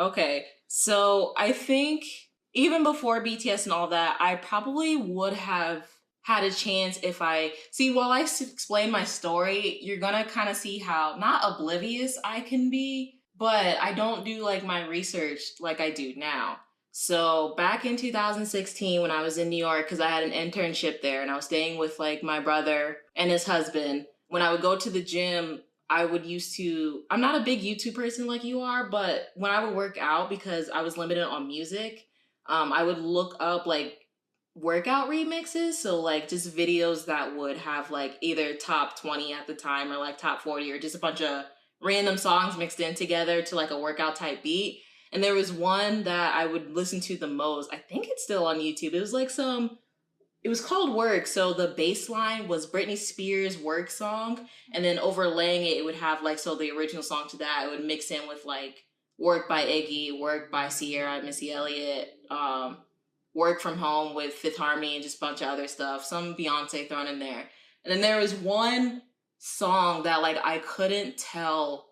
Okay, so I think even before BTS and all that, I probably would have had a chance if I see. While explain my story, you're gonna kind of see how not oblivious I can be, but I don't do like my research like I do now. So back in 2016, when I was in New York, because I had an internship there and I was staying with like my brother and his husband, when I would go to the gym, I would used to, I'm not a big YouTube person like you are, but when I would work out, because I was limited on music, I would look up like workout remixes. So like just videos that would have like either top 20 at the time or like top 40 or just a bunch of random songs mixed in together to like a workout type beat. And there was one that I would listen to the most. I think it's still on YouTube. It was like it was called Work. So the bass line was Britney Spears' Work song. And then overlaying it, it would have like, so the original song to that, it would mix in with like Work by Iggy, Work by Sierra, Missy Elliott, Work from Home with Fifth Harmony, and just a bunch of other stuff. Some Beyonce thrown in there. And then there was one song that like I couldn't tell,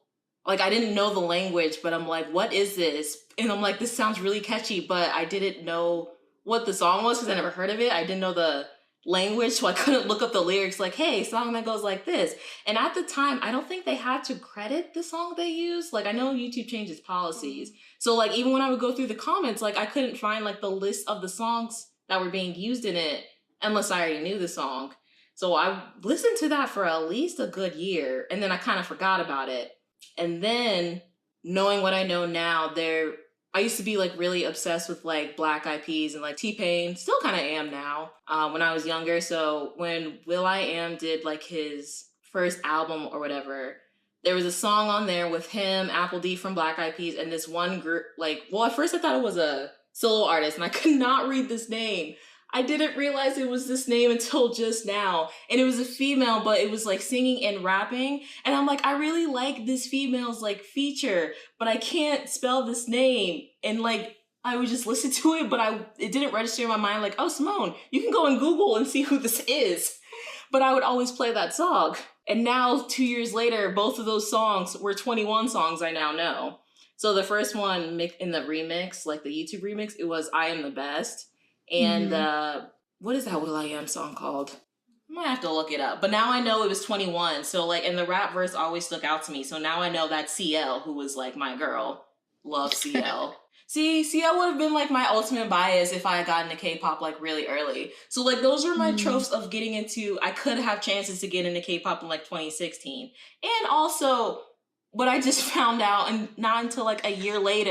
like I didn't know the language, but I'm like, what is this? And I'm like, this sounds really catchy, but I didn't know what the song was because I never heard of it. I didn't know the language, so I couldn't look up the lyrics like, hey, song that goes like this. And at the time, I don't think they had to credit the song they used. Like I know YouTube changes policies. So like even when I would go through the comments, like I couldn't find like the list of the songs that were being used in it unless I already knew the song. So I listened to that for at least a good year and then I kind of forgot about it. And then knowing what I know now, I used to be like really obsessed with like Black Eyed Peas and like T-Pain, still kind of am now, when I was younger. So when will.i.am did like his first album or whatever, there was a song on there with him, Apple D from Black Eyed Peas, and this one group, like, well, at first I thought it was a solo artist and I could not read this name. I didn't realize it was this name until just now. And it was a female, but it was like singing and rapping. And I'm like, I really like this female's like feature, but I can't spell this name. And like, I would just listen to it, but it didn't register in my mind like, oh, Simone, you can go on Google and see who this is. But I would always play that song. And now 2 years later, both of those songs were 21 songs I now know. So the first one in the remix, like the YouTube remix, it was I Am the Best. And what is that will.i.am song called? I might have to look it up. But now I know it was 21. So like, and the rap verse always stuck out to me. So now I know that CL, who was like my girl. Love CL. See, CL would have been like my ultimate bias if I had gotten into K-pop like really early. So like those are my tropes of getting into, I could have chances to get into K-pop in like 2016. And also what I just found out, and not until like a year later,